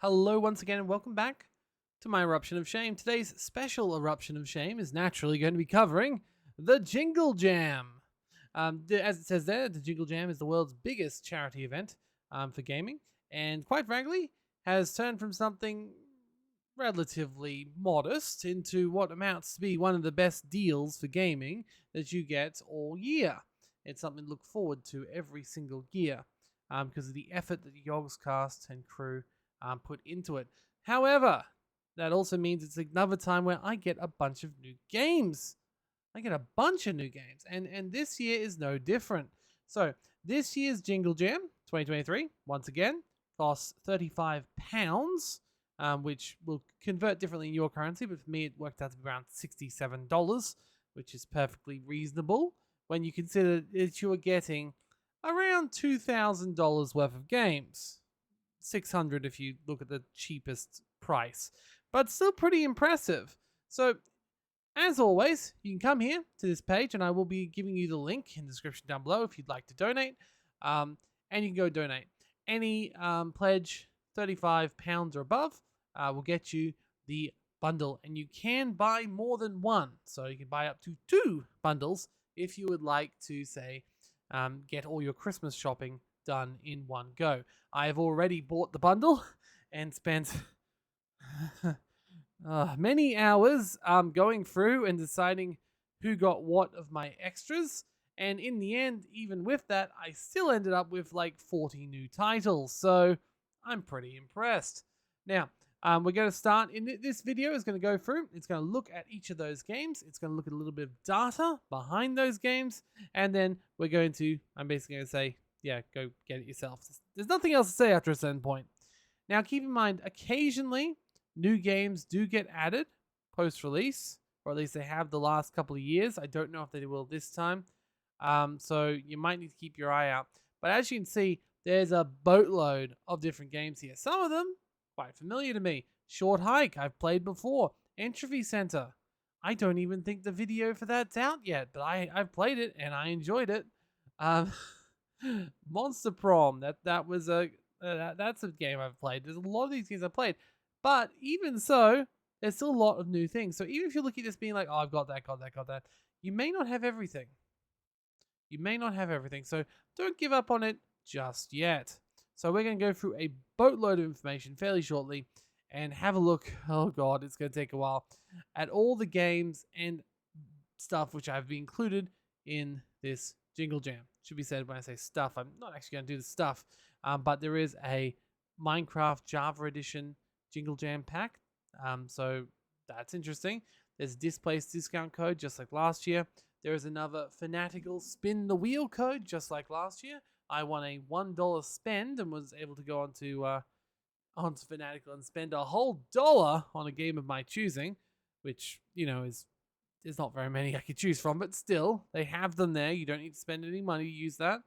Hello once again and welcome back to my Eruption of Shame. Today's special Eruption of Shame is naturally going to be covering the Jinglejam. As it says there, the Jinglejam is the world's biggest charity event for gaming, and quite frankly, has turned from something relatively modest into what amounts to be one of the best deals for gaming that you get all year. It's something to look forward to every single year because of the effort that the Yogscast and crew put into it. However, that also means it's another time where I get a bunch of new games. And this year is no different. So this year's Jinglejam 2023, once again, costs £35, which will convert differently in your currency, but for me it worked out to be around $67, which is perfectly reasonable when you consider that you are getting around $2,000 worth of games. 600 if you look at the cheapest price, but still pretty impressive. So as always, you can come here to this page and I will be giving you the link in the description down below if you'd like to donate, and you can go donate. Any pledge £35 or above will get you the bundle, and you can buy more than one, so you can buy up to 2 bundles if you would like to, say, get all your Christmas shopping done in one go. I have already bought the bundle and spent many hours going through and deciding who got what of my extras, and in the end, even with that, I still ended up with like 40 new titles, so I'm pretty impressed. Now, we're going to start in this video is going to go through, it's going to look at each of those games, it's going to look at a little bit of data behind those games, and then we're going to, I'm basically going to say, yeah, go get it yourself. There's nothing else to say after a certain point. Now, keep in mind, occasionally, new games do get added post-release, or at least they have the last couple of years. I don't know if they will this time. So you might need to keep your eye out. But as you can see, there's a boatload of different games here. Some of them quite familiar to me. Short Hike, I've played before. Entropy Center. I don't even think the video for that's out yet, but I've played it and I enjoyed it. Monster Prom, that's a game I've played. There's a lot of these games I've played, but even so, there's still a lot of new things. So even if you're looking at this being like, oh, I've got that, you may not have everything. So don't give up on it just yet. So we're going to go through a boatload of information fairly shortly and have a look, oh god, it's going to take a while, at all the games and stuff which I've included in this Jinglejam. Should be said when I say stuff. I'm not actually going to do the stuff, but there is a Minecraft Java Edition Jinglejam pack, so that's interesting. There's a Displaced discount code just like last year. There is another Fanatical Spin the Wheel code just like last year. I won a $1 spend and was able to go onto Fanatical and spend a whole dollar on a game of my choosing, which, you know, there's not very many I could choose from, but still, they have them there. You don't need to spend any money to use that.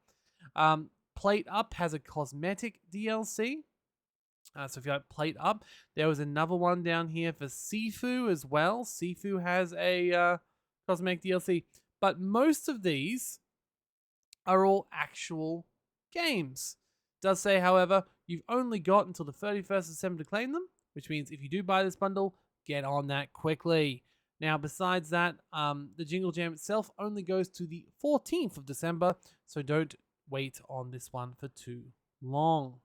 Plate Up has a cosmetic DLC. So if you like Plate Up, there was another one down here for Sifu as well. Sifu has a cosmetic DLC. But most of these are all actual games. It does say, however, you've only got until the 31st of December to claim them, which means if you do buy this bundle, get on that quickly. Now, besides that, the Jinglejam itself only goes to the 14th of December, so don't wait on this one for too long.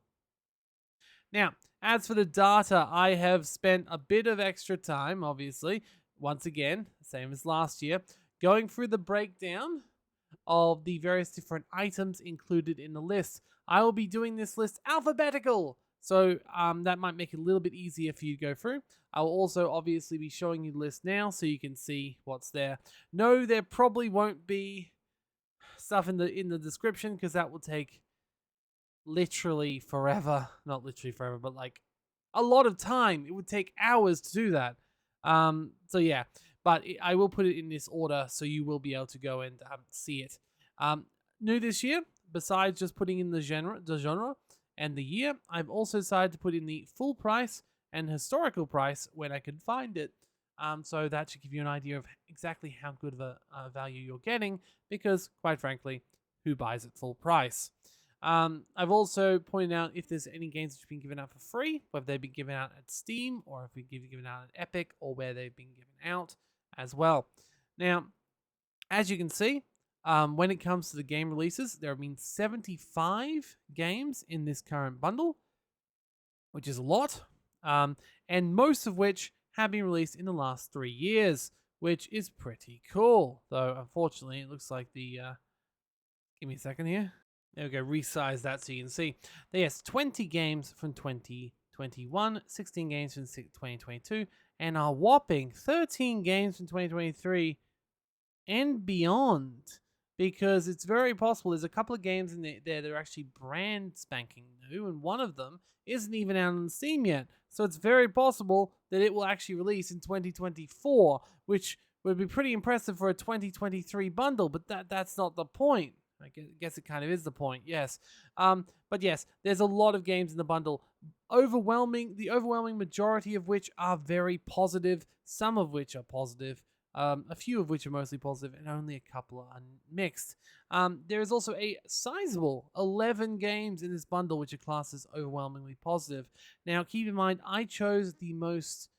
Now, as for the data, I have spent a bit of extra time, obviously, once again, same as last year, going through the breakdown of the various different items included in the list. I will be doing this list alphabetical, so that might make it a little bit easier for you to go through. I will also obviously be showing you the list now so you can see what's there. No, there probably won't be stuff in the description because that will take literally forever. Not literally forever, but like a lot of time. It would take hours to do that. So yeah, but I will put it in this order so you will be able to go and see it. New this year, besides just putting in the genre and the year, I've also decided to put in the full price and historical price when I can find it. So that should give you an idea of exactly how good of a value you're getting, because quite frankly, who buys it full price? I've also pointed out if there's any games which have been given out for free, whether they've been given out at Steam or if they've been given out at Epic or where they've been given out as well. Now, as you can see, when it comes to the game releases, there have been 75 games in this current bundle, which is a lot, and most of which have been released in the last 3 years, which is pretty cool. Though, unfortunately, it looks like the... give me a second here. There we go, resize that so you can see. Yes, 20 games from 2021, 16 games from 2022, and a whopping 13 games from 2023 and beyond. Because it's very possible there's a couple of games in there that are actually brand spanking new, and one of them isn't even out on Steam yet. So it's very possible that it will actually release in 2024, which would be pretty impressive for a 2023 bundle, but that's not the point. I guess it kind of is the point, yes. But yes, there's a lot of games in the bundle. The overwhelming majority of which are very positive, some of which are positive, a few of which are mostly positive, and only a couple are mixed. There is also a sizable 11 games in this bundle which are classed as overwhelmingly positive. Now, keep in mind, I chose the most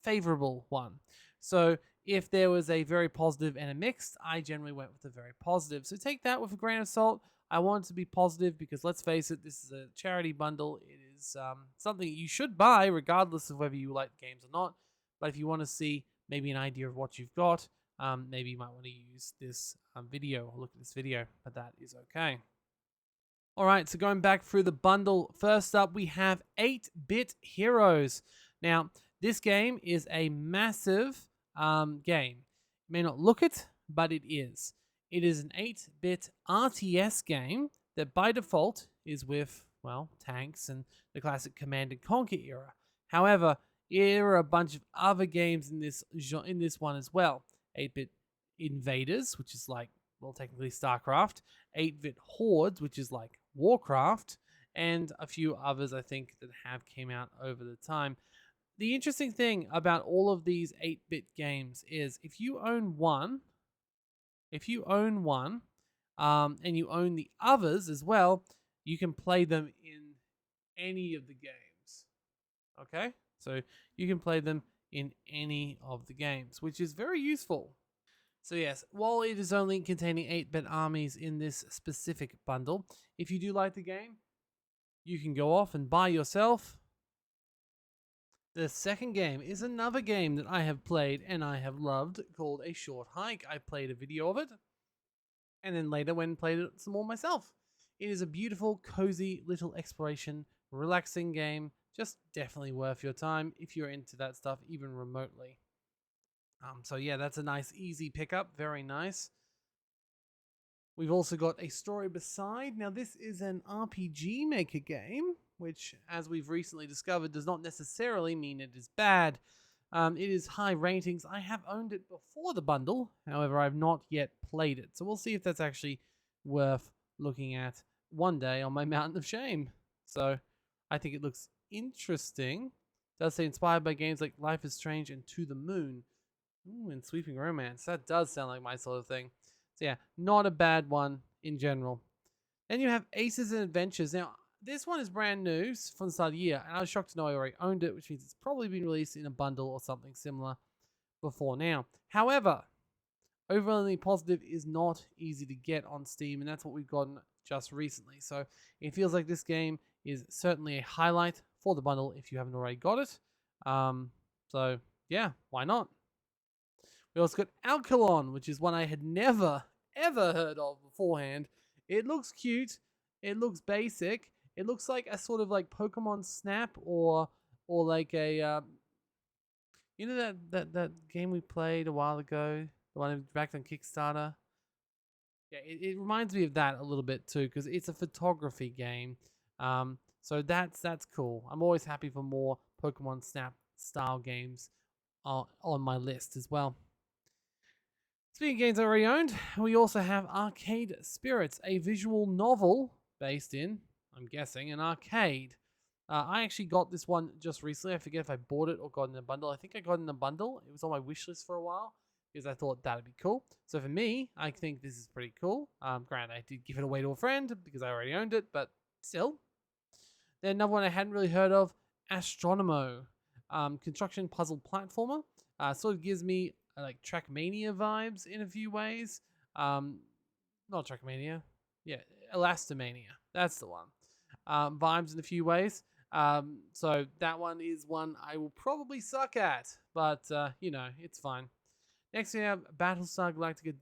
favorable one. So if there was a very positive and a mixed, I generally went with the very positive. So take that with a grain of salt. I want it to be positive because, let's face it, this is a charity bundle. It is something you should buy regardless of whether you like the games or not. But if you want to see maybe an idea of what you've got, maybe you might want to use this video or look at this video, but that is okay. All right, so going back through the bundle, first up we have 8-Bit Heroes. Now, this game is a massive game. You may not look it, but it is. It is an 8-bit RTS game that by default is with, well, tanks and the classic Command and Conquer era. However, there are a bunch of other games in this one as well. 8-bit Invaders, which is like, well, technically StarCraft. 8-bit Hordes, which is like Warcraft. And a few others, I think, that have came out over the time. The interesting thing about all of these 8-bit games is if you own one, and you own the others as well, you can play them in any of the games. Okay? So you can play them in any of the games, which is very useful. So yes, while it is only containing 8-bit armies in this specific bundle, if you do like the game, you can go off and buy yourself. The second game is another game that I have played and I have loved, called A Short Hike. I played a video of it and then later went and played it some more myself. It is a beautiful, cozy little exploration, relaxing game. Just definitely worth your time if you're into that stuff, even remotely. So yeah, that's a nice, easy pickup. Very nice. We've also got A Story Beside. Now, this is an RPG Maker game, which, as we've recently discovered, does not necessarily mean it is bad. It is high ratings. I have owned it before the bundle. However, I've not yet played it. So we'll see if that's actually worth looking at one day on my Mountain of Shame. So I think it looks interesting. It does say inspired by games like Life is Strange and To the Moon. Ooh, and Sweeping Romance. That does sound like my sort of thing. So yeah, not a bad one in general. Then you have Aces and Adventures. Now, this one is brand new from the start of the year, and I was shocked to know I already owned it, which means it's probably been released in a bundle or something similar before now. However, Overwhelmingly Positive is not easy to get on Steam, and that's what we've gotten just recently. So it feels like this game is certainly a highlight for the bundle if you haven't already got it. So yeah, why not? We also got Alkalon, which is one I had never, ever heard of beforehand. It looks cute. It looks basic. It looks like a sort of like Pokemon Snap or like a, you know that game we played a while ago? The one back on Kickstarter? Yeah, it reminds me of that a little bit too, because it's a photography game. So that's cool. I'm always happy for more Pokemon Snap style games on my list as well. Speaking of games I already owned, we also have Arcade Spirits, a visual novel based in, I'm guessing, an arcade. I actually got this one just recently. I forget if I bought it or got it in a bundle. I think I got it in a bundle. It was on my wish list for a while because I thought that'd be cool. So for me, I think this is pretty cool. Granted, I did give it away to a friend because I already owned it, but still. Then another one I hadn't really heard of, Astronomo, construction puzzle platformer. Sort of gives me like Trackmania vibes in a few ways. Not Trackmania, yeah, Elastomania. That's the one. Vibes in a few ways. So that one is one I will probably suck at, but it's fine. Next we have Battlestar Galactica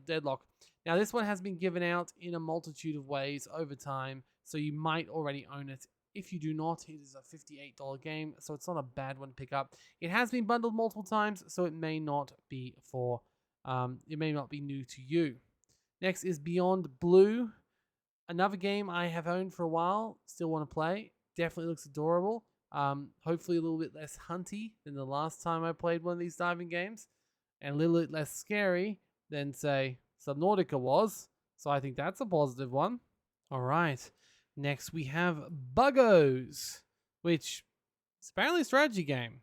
Deadlock. Now this one has been given out in a multitude of ways over time, so you might already own it. If you do not, it is a $58 game, so it's not a bad one to pick up. It has been bundled multiple times, so it may not be new to you. Next is Beyond Blue, another game I have owned for a while, still want to play. Definitely looks adorable. Hopefully a little bit less hunty than the last time I played one of these diving games, and a little bit less scary than, say, Subnautica was. So I think that's a positive one. All right. Next we have Buggos, which is apparently a strategy game.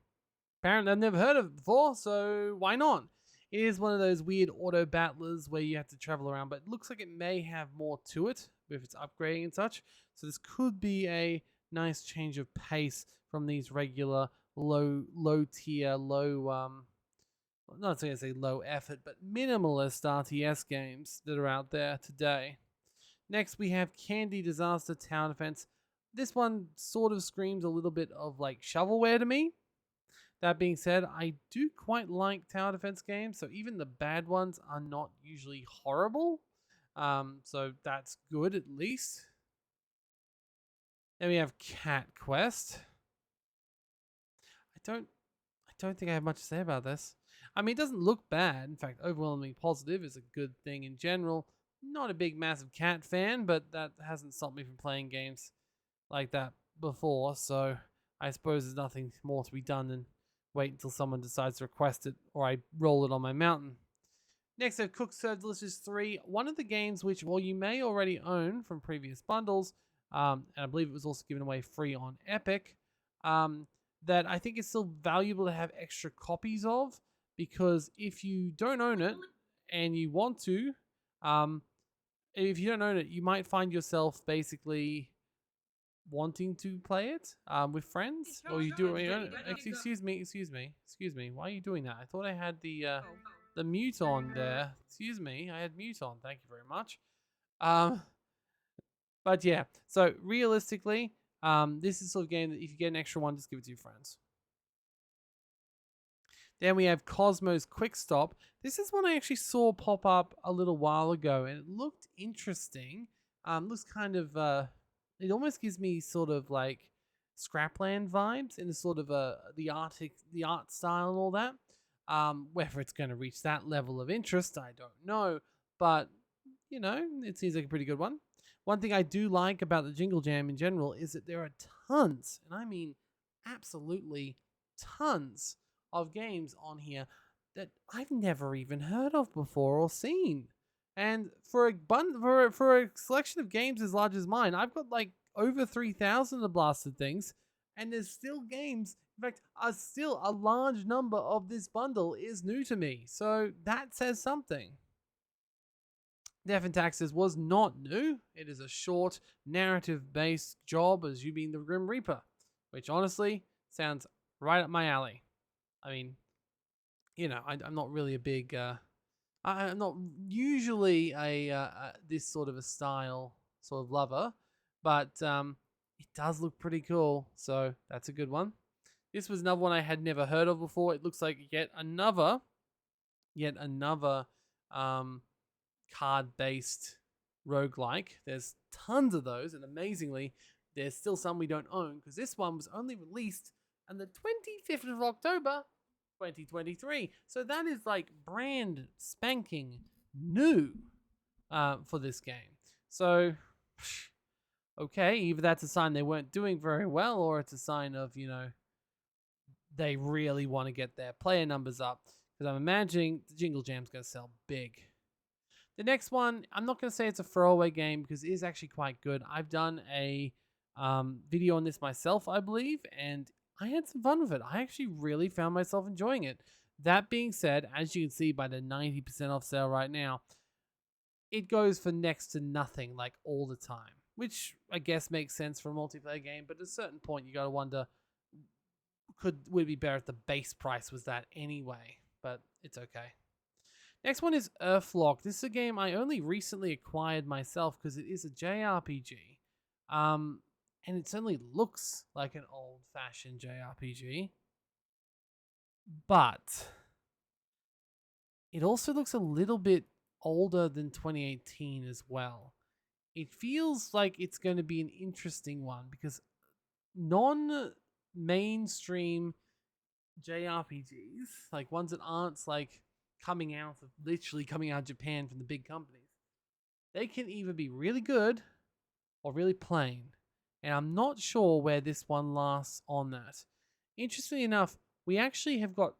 Apparently I've never heard of it before, so why not? It is one of those weird auto battlers where you have to travel around, but it looks like it may have more to it with its upgrading and such. So this could be a nice change of pace from these regular low tier, not going to say low effort, but minimalist RTS games that are out there today. Next, we have Candy Disaster Tower Defense. This one sort of screams a little bit of like shovelware to me. That being said, I do quite like tower defense games, so even the bad ones are not usually horrible. So that's good at least. Then we have Cat Quest. I don't think I have much to say about this. I mean, it doesn't look bad. In fact, overwhelmingly positive is a good thing in general. Not a big, massive cat fan, but that hasn't stopped me from playing games like that before. So I suppose there's nothing more to be done than wait until someone decides to request it or I roll it on my mountain. Next, I have Cook Serve Delicious 3, one of the games which, well, you may already own from previous bundles, and I believe it was also given away free on Epic, that I think is still valuable to have extra copies of, because if you don't own it and you want to, if you don't own it, you might find yourself basically wanting to play it with friends, or you do it. Excuse me. Why are you doing that? I thought I had the mute on there. Excuse me, I had mute on. Thank you very much. But yeah. So realistically, this is sort of game that if you get an extra one, just give it to your friends. Then we have Cosmos Quick Stop. This is one I actually saw pop up a little while ago, and it looked interesting. Looks kind of it almost gives me sort of like Scrapland vibes in the sort of the art style and all that. Whether it's going to reach that level of interest, I don't know, but it seems like a pretty good one. One thing I do like about the Jinglejam in general is that there are tons, and I mean absolutely tons, of games on here that I've never even heard of before or seen. And for a selection of games as large as mine, I've got like over 3,000 of blasted things, and there's still games. In fact, still a large number of this bundle is new to me, so that says something. Death and Taxes was not new. It is a short, narrative-based job as you being the Grim Reaper, which honestly sounds right up my alley. I mean, I'm not really a big. I'm not usually a this sort of a style sort of lover, but it does look pretty cool, so that's a good one. This was another one I had never heard of before. It looks like yet another card-based roguelike. There's tons of those, and amazingly, there's still some we don't own, because this one was only released on the 25th of October, 2023. So that is like brand spanking new for this game. So, okay, either that's a sign they weren't doing very well, or it's a sign of, they really want to get their player numbers up, because I'm imagining the Jinglejam's going to sell big. The next one, I'm not going to say it's a throwaway game, because it is actually quite good. I've done a video on this myself, I believe, and I had some fun with it. I actually really found myself enjoying it. That being said, as you can see by the 90% off sale right now, it goes for next to nothing like all the time, which I guess makes sense for a multiplayer game. But at a certain point, you got to wonder, would it be better if the base price was that anyway? But it's okay. Next one is Earthlock. This is a game I only recently acquired myself because it is a JRPG. And it certainly looks like an old-fashioned JRPG. But it also looks a little bit older than 2018 as well. It feels like it's going to be an interesting one because non-mainstream JRPGs, like ones that aren't like literally coming out of Japan from the big companies, they can either be really good or really plain. And I'm not sure where this one lasts on that. Interestingly enough, we actually have got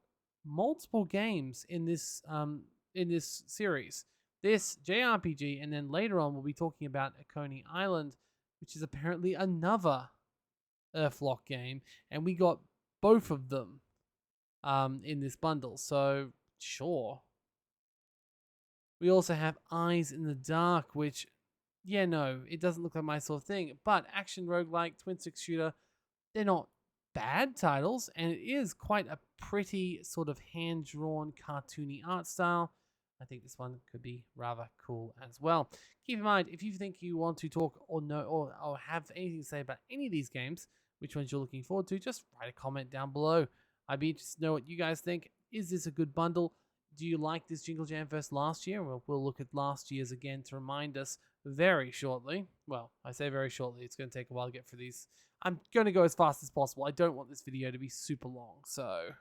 multiple games in this series. This JRPG, and then later on we'll be talking about Coney Island, which is apparently another Earthlock game, and we got both of them in this bundle. So sure. We also have Eyes in the Dark, which, yeah, no, it doesn't look like my sort of thing. But action roguelike, twin stick shooter, they're not bad titles, and it is quite a pretty sort of hand-drawn, cartoony art style. I think this one could be rather cool as well. Keep in mind, if you think you want to talk or know or have anything to say about any of these games, which ones you're looking forward to, just write a comment down below. I'd be interested to know what you guys think. Is this a good bundle? Do you like this Jinglejam versus last year? Well, we'll look at last year's again to remind us very shortly. Well, I say very shortly. It's going to take a while to get through these. I'm going to go as fast as possible. I don't want this video to be super long, so...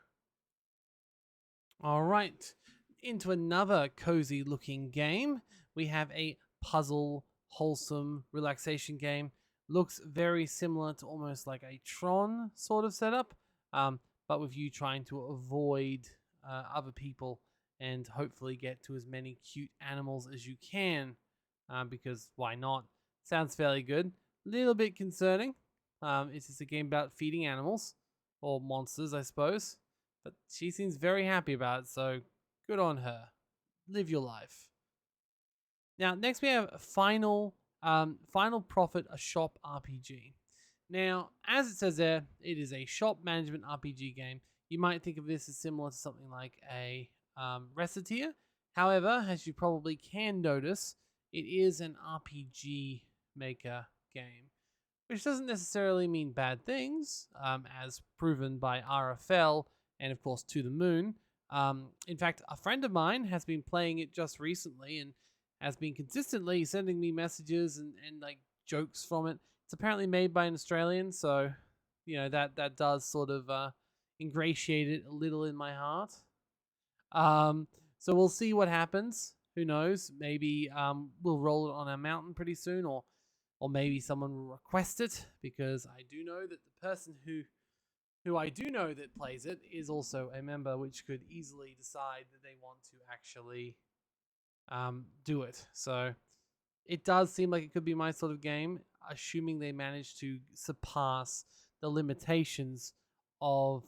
All right, into another cozy looking game. We have a puzzle, wholesome relaxation game. Looks very similar to almost like a Tron sort of setup, but with you trying to avoid other people and hopefully get to as many cute animals as you can, because why not? Sounds fairly good. Little bit concerning. It's just a game about feeding animals, or monsters, I suppose. But she seems very happy about it, so good on her. Live your life. Now, next we have Final Profit, a shop RPG. Now, as it says there, it is a shop management RPG game. You might think of this as similar to something like a Recettear. However, as you probably can notice, it is an RPG maker game, which doesn't necessarily mean bad things, as proven by RFL and, of course, To the Moon. In fact, a friend of mine has been playing it just recently and has been consistently sending me messages and like jokes from it. It's apparently made by an Australian, so you know that does sort of ingratiate it a little in my heart. So we'll see what happens. Who knows? Maybe we'll roll it on our mountain pretty soon, or maybe someone will request it, because I do know that the person who I do know that plays it is also a member, which could easily decide that they want to actually do it. So it does seem like it could be my sort of game, assuming they manage to surpass the limitations of,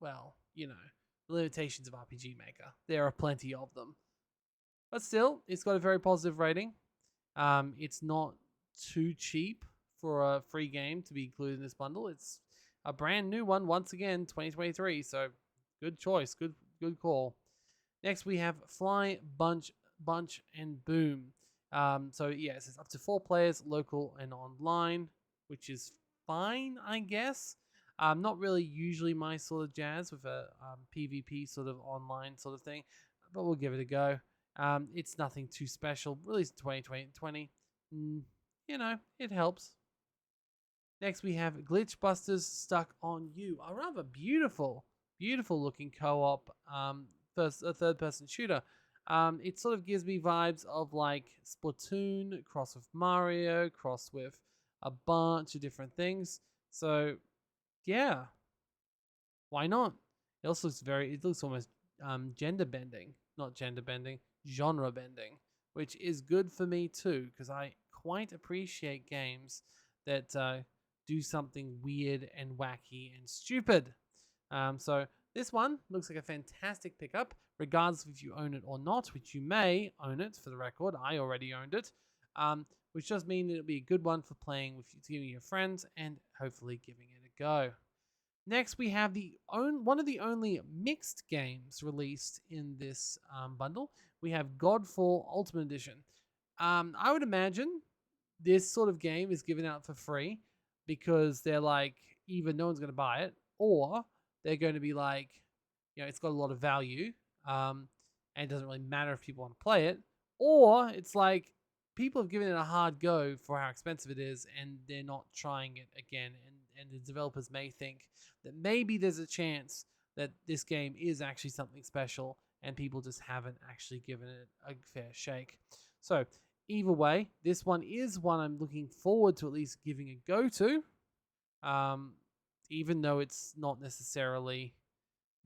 well, you know, the limitations of RPG Maker. There are plenty of them. But still, it's got a very positive rating. It's not too cheap for a free game to be included in this bundle. It's a brand new one, once again, 2023. So good choice, good call. Next we have Fly, Bunch, and Boom. So yes, it's up to 4 players, local and online, which is fine, I guess. Not really usually my sort of jazz with a PvP sort of online sort of thing, but we'll give it a go. It's nothing too special. Released in 2020. You know, it helps. Next we have Glitch Busters Stuck on You, a rather beautiful looking co-op third-person shooter. It sort of gives me vibes of like Splatoon, cross with Mario, cross with a bunch of different things. So yeah, why not? It also looks almost gender bending, not gender bending, genre bending, which is good for me too, because I quite appreciate games that do something weird and wacky and stupid. So This one looks like a fantastic pickup, regardless of if you own it or not, which you may own it for the record. I already owned it, which does mean that it'll be a good one for playing with your friends and hopefully giving it a go. Next, we have one of the only mixed games released in this bundle. We have Godfall Ultimate Edition. I would imagine this sort of game is given out for free because they're like, either no one's going to buy it, or they're going to be like, it's got a lot of value, and it doesn't really matter if people want to play it, or it's like people have given it a hard go for how expensive it is, and they're not trying it again, and the developers may think that maybe there's a chance that this game is actually something special, and people just haven't actually given it a fair shake. So either way, this one is one I'm looking forward to at least giving a go to, even though it's not necessarily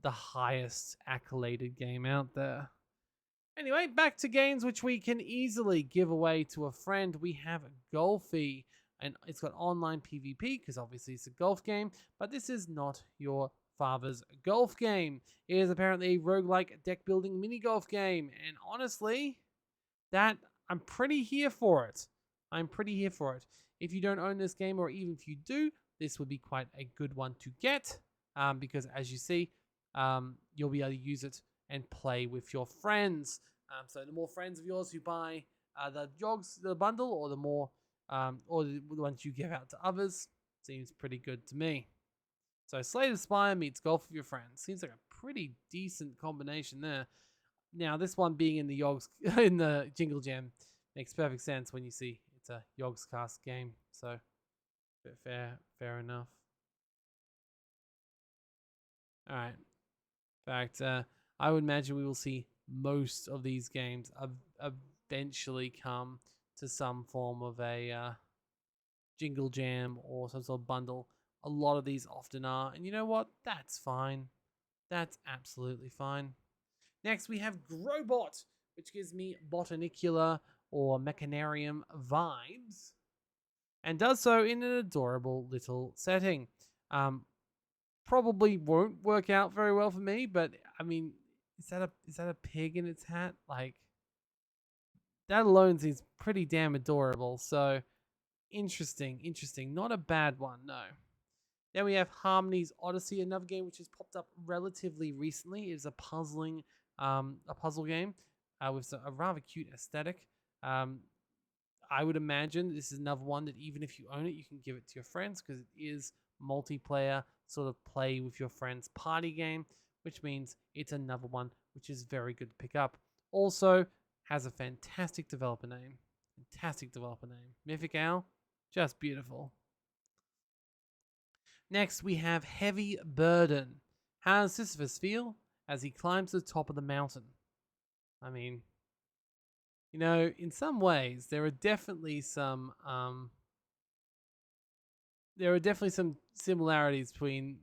the highest accoladed game out there. Anyway, back to games which we can easily give away to a friend. We have Golfy, and it's got online PvP because obviously it's a golf game, but this is not your father's golf game. It is apparently a roguelike deck building mini golf game, and honestly, I'm pretty here for it. If you don't own this game, or even if you do, this would be quite a good one to get, because as you see, you'll be able to use it and play with your friends. So the more friends of yours who buy the bundle, or the more, or the ones you give out to others, seems pretty good to me. So Slay the Spire meets Golf with your friends. Seems like a pretty decent combination there. Now this one being in the Jinglejam makes perfect sense when you see it's a Yogscast game. So fair enough. All right. In fact, I would imagine we will see most of these games eventually come to some form of a Jinglejam or some sort of bundle. A lot of these often are, and you know what? That's fine. That's absolutely fine. Next, we have Growbot, which gives me Botanicular or Mechanarium vibes, and does so in an adorable little setting. Probably won't work out very well for me, but I mean, is that a pig in its hat? Like, that alone seems pretty damn adorable. So interesting. Not a bad one, no. Then we have Harmony's Odyssey, another game which has popped up relatively recently. It is a puzzle game with a rather cute aesthetic. I would imagine this is another one that even if you own it, you can give it to your friends because it is multiplayer, sort of play with your friends party game, which means it's another one which is very good to pick up. Also has a fantastic developer name. Mythic Owl, just beautiful. Next, we have Heavy Burden. How does Sisyphus feel as he climbs to the top of the mountain? I mean, in some ways, there are definitely some similarities between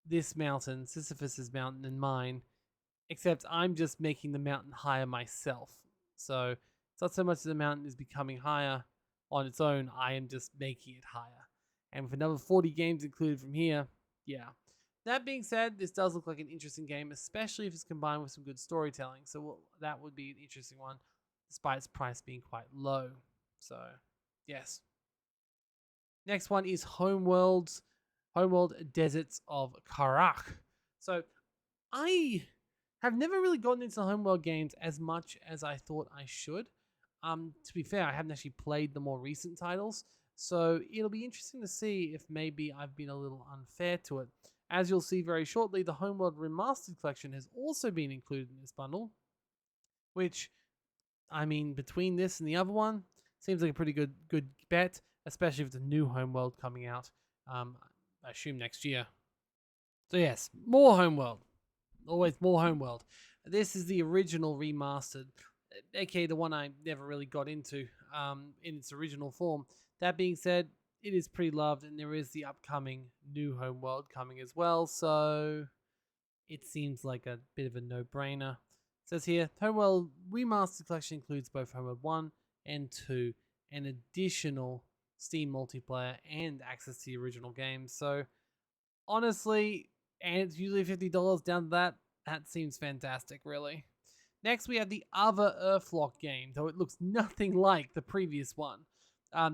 this mountain, Sisyphus's mountain, and mine, except I'm just making the mountain higher myself. So it's not so much the mountain is becoming higher on its own, I am just making it higher. And with another 40 games included from here, yeah. That being said, this does look like an interesting game, especially if it's combined with some good storytelling. So that would be an interesting one, despite its price being quite low. So, yes. Next one is Homeworld Deserts of Karak. So, I have never really gotten into Homeworld games as much as I thought I should. To be fair, I haven't actually played the more recent titles, so it'll be interesting to see if maybe I've been a little unfair to it. As you'll see very shortly, the Homeworld Remastered Collection has also been included in this bundle, which, I mean, between this and the other one, seems like a pretty good bet, especially with the new Homeworld coming out, I assume next year. So yes, more Homeworld. Always more Homeworld. This is the original remastered, aka the one I never really got into in its original form. That being said, it is pretty loved, and there is the upcoming new Homeworld coming as well, so it seems like a bit of a no-brainer. It says here, Homeworld Remastered Collection includes both Homeworld 1 and 2, and additional Steam multiplayer and access to the original game. So, honestly, and it's usually $50 down to that. That seems fantastic, really. Next, we have the other Earthlock game, though it looks nothing like the previous one.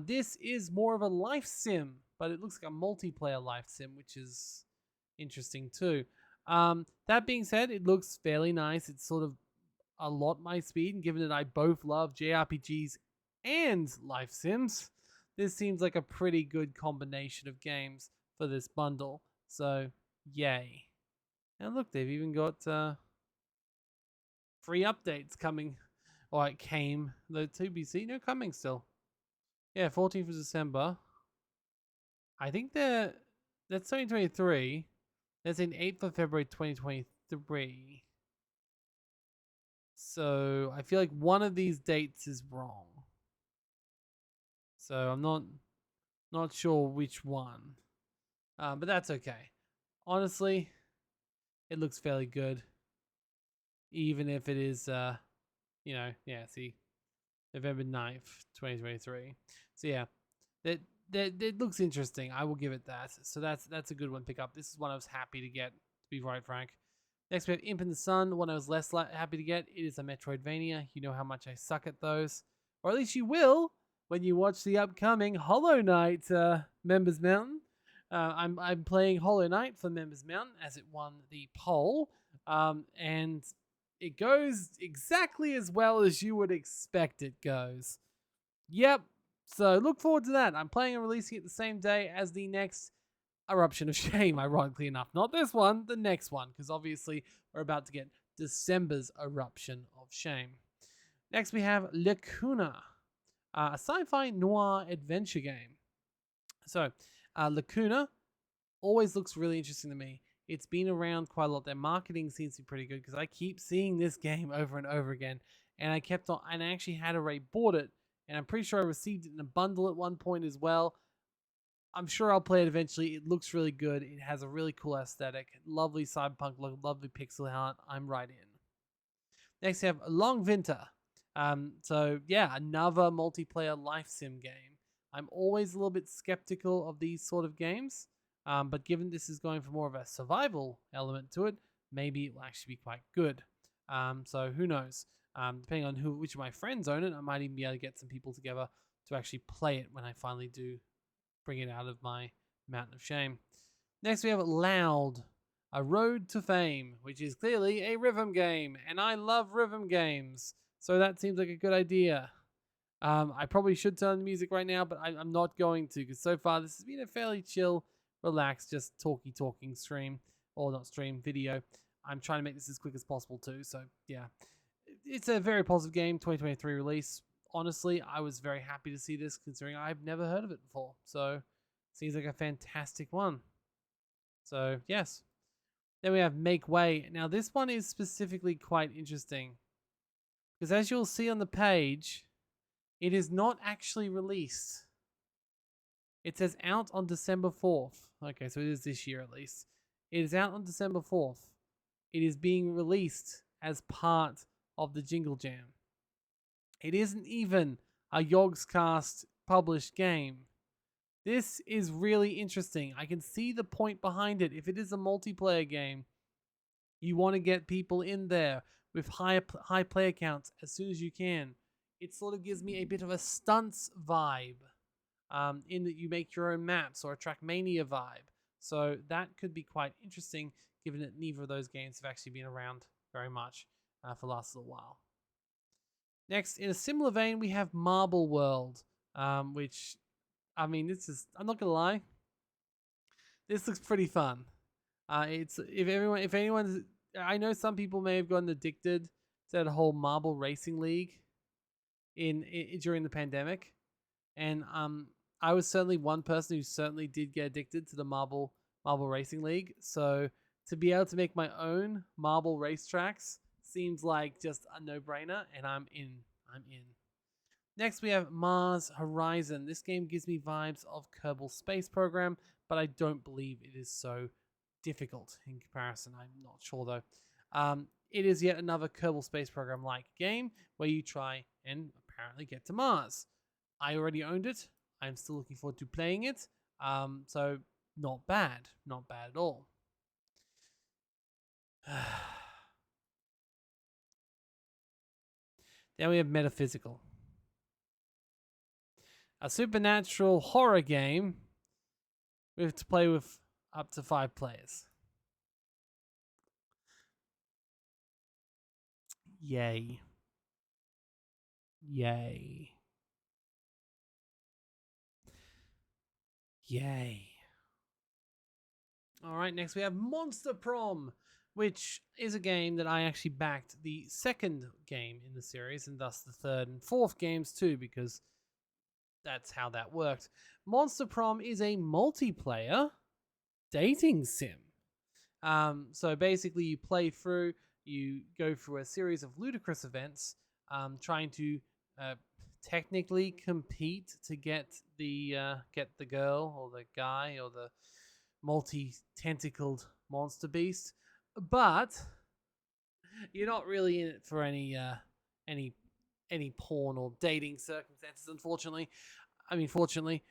This is more of a life sim, but it looks like a multiplayer life sim, which is interesting too. That being said, it looks fairly nice. It's sort of a lot my speed, and given that I both love JRPGs and life sims, this seems like a pretty good combination of games for this bundle. So, yay. And look, they've even got free updates coming. Or it came. The 2BC, no, coming still. Yeah, 14th of December. I think that's 2023. That's in 8th of February 2023. So I feel like one of these dates is wrong. So I'm not sure which one. But that's okay. Honestly, it looks fairly good. Even if it is see, November 9th, 2023. So yeah, that looks interesting. I will give it that. So that's a good one to pick up. This is one I was happy to get, to be right frank. Next we have Imp in the Sun, one I was less happy to get. It is a Metroidvania. You know how much I suck at those. Or at least you will when you watch the upcoming Hollow Knight Members Mountain. I'm playing Hollow Knight for Members Mountain as it won the poll. And it goes exactly as well as you would expect it goes. Yep. So look forward to that. I'm playing and releasing it the same day as the next Eruption of Shame, ironically enough. Not this one, the next one, because obviously we're about to get December's Eruption of Shame. Next we have Lacuna, a sci-fi noir adventure game. So, Lacuna always looks really interesting to me. It's been around quite a lot. Their marketing seems to be pretty good because I keep seeing this game over and over again. And I kept on, and I actually had already bought it. And I'm pretty sure I received it in a bundle at one point as well. I'm sure I'll play it eventually. It looks really good. It has a really cool aesthetic. Lovely cyberpunk look, lovely pixel art. I'm right in. Next, we have Long Winter. So yeah, another multiplayer life sim game. I'm always a little bit skeptical of these sort of games, but given this is going for more of a survival element to it, maybe it will actually be quite good. So who knows? Depending on which of my friends own it, I might even be able to get some people together to actually play it when I finally do bring it out of my mountain of shame. Next, we have Loud, A Road to Fame, which is clearly a rhythm game, and I love rhythm games, so that seems like a good idea. I probably should turn the music right now, but I'm not going to, because so far this has been a fairly chill, relaxed, just talking stream, or not stream, video. I'm trying to make this as quick as possible too, so yeah. It's a very positive game, 2023 release. Honestly, I was very happy to see this, considering I've never heard of it before, so seems like a fantastic one. So yes. Then we have Make Way. Now this one is specifically quite interesting, because as you'll see on the page, it is not actually released. It says out on December 4th. Okay, so it is this year at least. It is out on December 4th. It is being released as part of the Jinglejam. It isn't even a Yogscast published game. This is really interesting. I can see the point behind it. If it is a multiplayer game, you want to get people in there with high player counts as soon as you can. It sort of gives me a bit of a stunts vibe, in that you make your own maps, or a Trackmania vibe. So that could be quite interesting, given that neither of those games have actually been around very much for the last little while. Next, in a similar vein, we have Marble World, which, I mean, I'm not gonna lie, this looks pretty fun. If anyone, I know some people may have gotten addicted to that whole Marble Racing League in during the pandemic, and I was certainly one person who certainly did get addicted to the Marble Racing League. So to be able to make my own marble racetracks seems like just a no-brainer, and I'm in. Next, we have Mars Horizon. This game gives me vibes of Kerbal Space Program, but I don't believe it is so difficult in comparison. I'm not sure though. It is yet another Kerbal Space Program-like game where you try and apparently get to Mars. I already owned it. I'm still looking forward to playing it. So not bad at all. Then we have Metaphysical, a supernatural horror game. We have to play with up to 5 players. Yay. Yay. Yay. All right, next we have Monster Prom, which is a game that I actually backed the second game in the series, and thus the third and fourth games too, because that's how that worked. Monster Prom is a multiplayer dating sim. So basically, you play through, you go through a series of ludicrous events, trying to technically compete to get the girl or the guy or the multi-tentacled monster beast, but you're not really in it for any porn or dating circumstances. Unfortunately, fortunately,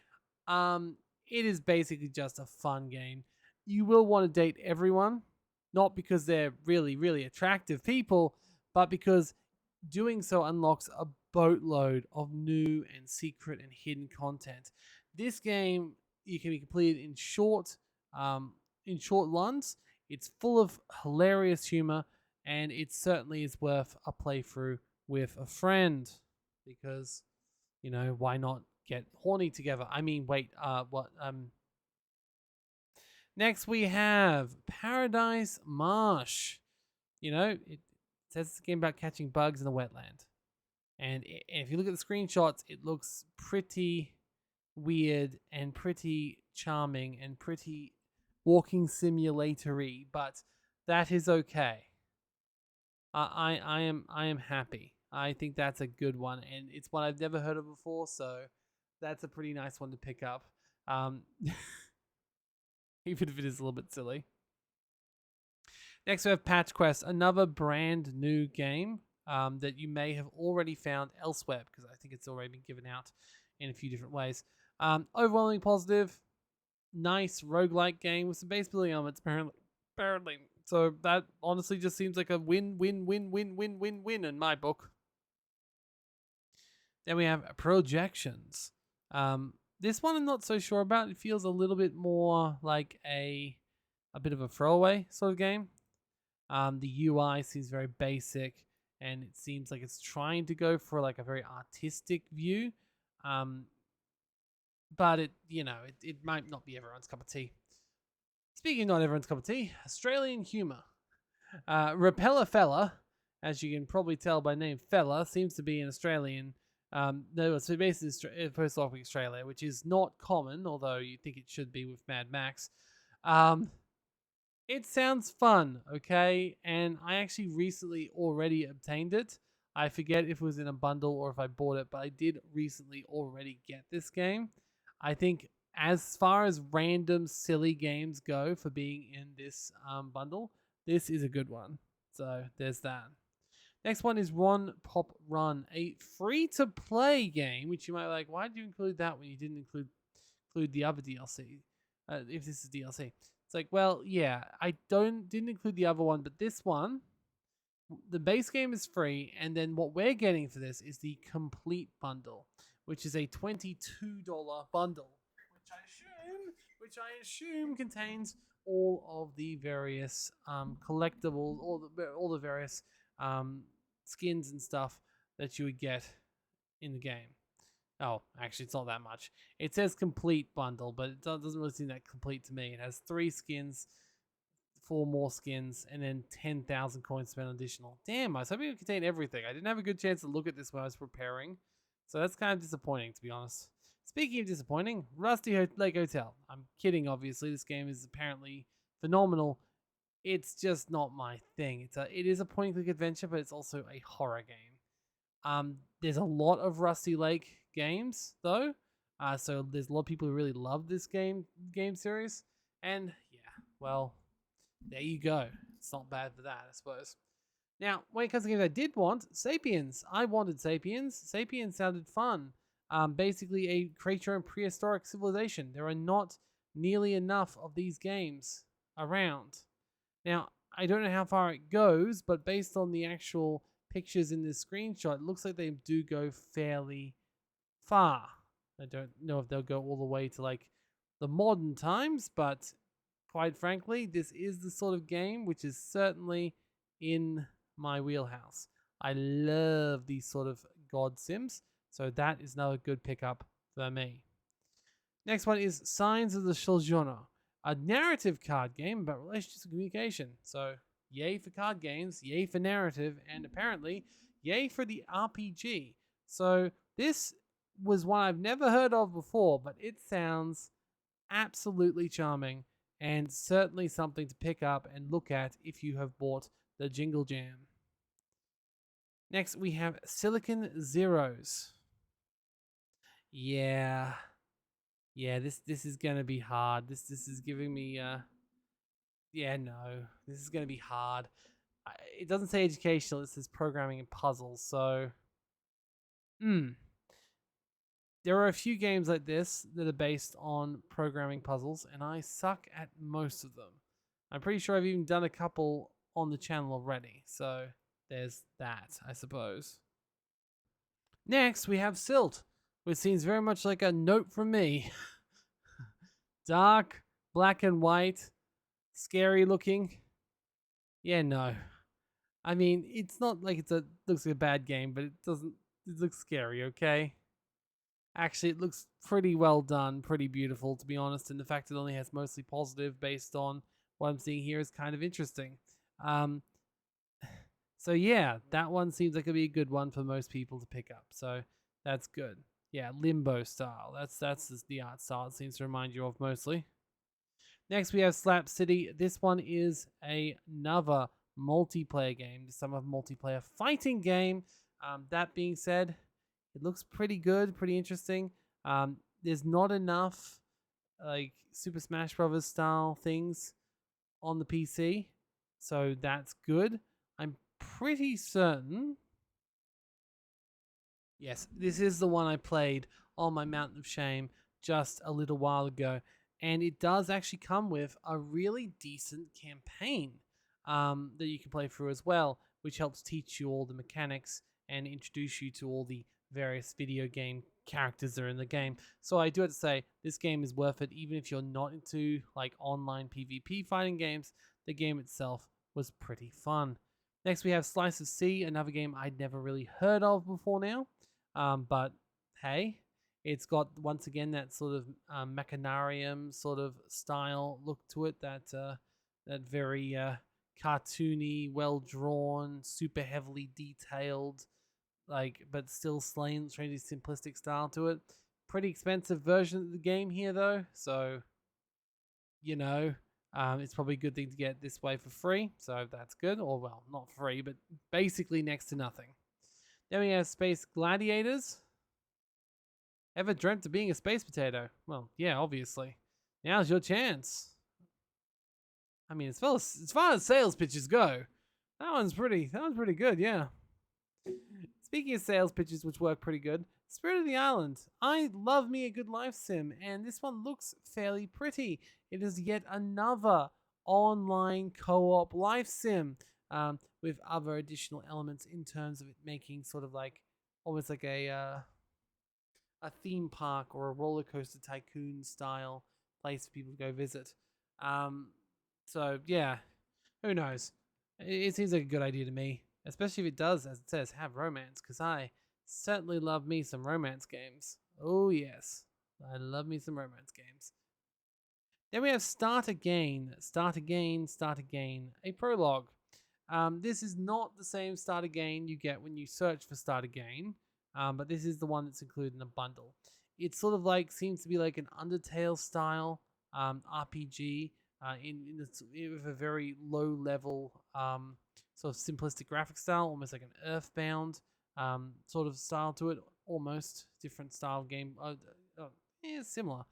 it is basically just a fun game. You will want to date everyone, not because they're really, really attractive people, but because doing so unlocks a boatload of new and secret and hidden content. This game, you can be completed in short runs. It's full of hilarious humor, and it certainly is worth a playthrough with a friend, because why not get horny together? Next we have Paradise Marsh. It says it's a game about catching bugs in a wetland. And if you look at the screenshots, it looks pretty weird and pretty charming and pretty walking simulatory, but that is okay. I am happy. I think that's a good one, and it's one I've never heard of before, so that's a pretty nice one to pick up. Even if it is a little bit silly. Next we have Patch Quest, another brand new game that you may have already found elsewhere, because I think it's already been given out in a few different ways. Overwhelmingly positive, nice roguelike game with some base building elements, apparently. So that honestly just seems like a win in my book. Then we have Projections. This one I'm not so sure about. It feels a little bit more like a bit of a throwaway sort of game. The UI seems very basic, and it seems like it's trying to go for like a very artistic view. But it might not be everyone's cup of tea. Speaking of not everyone's cup of tea, Australian humour. Repeller Fella, as you can probably tell by name Fella, seems to be an Australian. No, so basically post-Olympic Australia, which is not common, although you think it should be with Mad Max. It sounds fun, okay? And I actually recently already obtained it. I forget if it was in a bundle or if I bought it, but I did recently already get this game. I think as far as random silly games go for being in this bundle, this is a good one. So there's that. Next one is One Pop Run, a free-to-play game, which you might be like, why did you include that when you didn't include the other DLC? If this is DLC. It's like, well, yeah, I didn't include the other one, but this one, the base game is free, and then what we're getting for this is the complete bundle, which is a $22 bundle, which I assume contains all of the various collectibles, all the various skins and stuff that you would get in the game. Oh, actually, it's not that much. It says complete bundle, but it doesn't really seem that complete to me. It has 3 skins, 4 more skins, and then 10,000 coins spent additional. Damn, I was hoping it would contain everything. I didn't have a good chance to look at this when I was preparing, so that's kind of disappointing, to be honest. Speaking of disappointing, Rusty Lake Hotel. I'm kidding, obviously. This game is apparently phenomenal. It's just not my thing. It is a point-and-click adventure, but it's also a horror game. There's a lot of Rusty Lake games, though. So there's a lot of people who really love this game series. And, yeah, well, there you go. It's not bad for that, I suppose. Now, when it comes to games I did want, Sapiens. I wanted Sapiens. Sapiens sounded fun. Basically a creature in prehistoric civilization. There are not nearly enough of these games around. Now, I don't know how far it goes, but based on the actual pictures in this screenshot, it looks like they do go fairly far. I don't know if they'll go all the way to like the modern times, but quite frankly, this is the sort of game which is certainly in my wheelhouse. I love these sort of god sims, so that is another good pickup for me. Next one is Signs of the Shuljono, a narrative card game about relationships and communication. So, yay for card games, yay for narrative, and apparently, yay for the RPG. So, this was one I've never heard of before, but it sounds absolutely charming and certainly something to pick up and look at if you have bought the Jinglejam. Next, we have Silicon Zeros. Yeah, this is gonna be hard. This is giving me yeah, no, this is gonna be hard. It doesn't say educational. It says programming and puzzles. So, there are a few games like this that are based on programming puzzles, and I suck at most of them. I'm pretty sure I've even done a couple on the channel already. So there's that, I suppose. Next, we have Silt, which seems very much like a note from me. Dark, black and white, scary looking. Yeah, no. I mean, it's not like looks like a bad game, but it doesn't. It looks scary. Okay. Actually, it looks pretty well done, pretty beautiful, to be honest. And the fact it only has mostly positive, based on what I'm seeing here, is kind of interesting. So yeah, that one seems like it'd be a good one for most people to pick up. So that's good. Yeah, Limbo style. That's the art style it seems to remind you of mostly. Next, we have Slap City. This one is another multiplayer game. This time, a multiplayer fighting game. That being said, it looks pretty good, pretty interesting. There's not enough like Super Smash Brothers style things on the PC, so that's good. I'm pretty certain. Yes, this is the one I played on my Mountain of Shame just a little while ago, and it does actually come with a really decent campaign that you can play through as well, which helps teach you all the mechanics and introduce you to all the various video game characters that are in the game. So I do have to say, this game is worth it, even if you're not into like online PvP fighting games. The game itself was pretty fun. Next, we have Slice of Sea, another game I'd never really heard of before now. But hey, it's got once again that sort of Machinarium sort of style look to it. That very cartoony, well drawn, super heavily detailed, like but still strangely simplistic style to it. Pretty expensive version of the game here though, so you know. It's probably a good thing to get this way for free, so that's good. Or, well, not free, but basically next to nothing. Then we have Space Gladiators. Ever dreamt of being a space potato? Well, yeah, obviously. Now's your chance. I mean, as far as sales pitches go, that one's pretty good, yeah. Speaking of sales pitches, which work pretty good, Spirit of the Island. I love me a good life sim, and this one looks fairly pretty. It is yet another online co-op life sim with other additional elements in terms of it making sort of like almost like a theme park or a roller coaster tycoon style place for people to go visit. So yeah, who knows? It seems like a good idea to me, especially if it does, as it says, have romance, because I certainly love me some romance games. Oh yes, I love me some romance games. Then we have Start Again, Start Again, Start Again, a prologue. This is not the same Start Again you get when you search for Start Again, but this is the one that's included in a bundle. It sort of like seems to be like an Undertale style RPG with a very low level sort of simplistic graphic style, almost like an Earthbound sort of style to it, almost different style game. Yeah, similar,